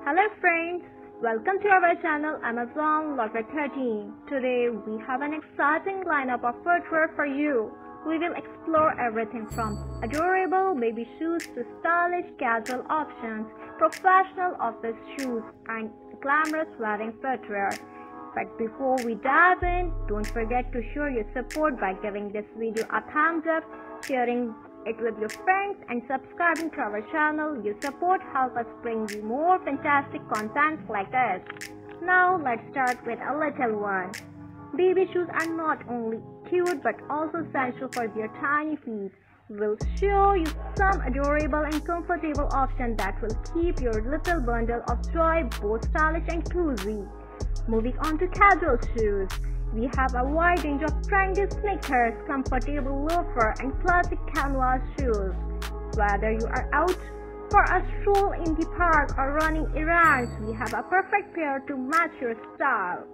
Hello friends, welcome to our channel Amazon Lover 13. Today we have an exciting lineup of footwear for you. We will explore everything from adorable baby shoes to stylish casual options, professional office shoes and glamorous wedding footwear. But before we dive in, don't forget to show your support by giving this video a thumbs up, sharing it with your friends and subscribing to our channel. Your support helps us bring you more fantastic content like this. Now let's start with a little one. Baby shoes are not only cute but also essential for their tiny feet. We'll show you some adorable and comfortable options that will keep your little bundle of joy both stylish and cozy. Moving on to casual shoes. We have a wide range of trendy sneakers, comfortable loafer and classic canvas shoes. Whether you are out for a stroll in the park or running errands, we have a perfect pair to match your style.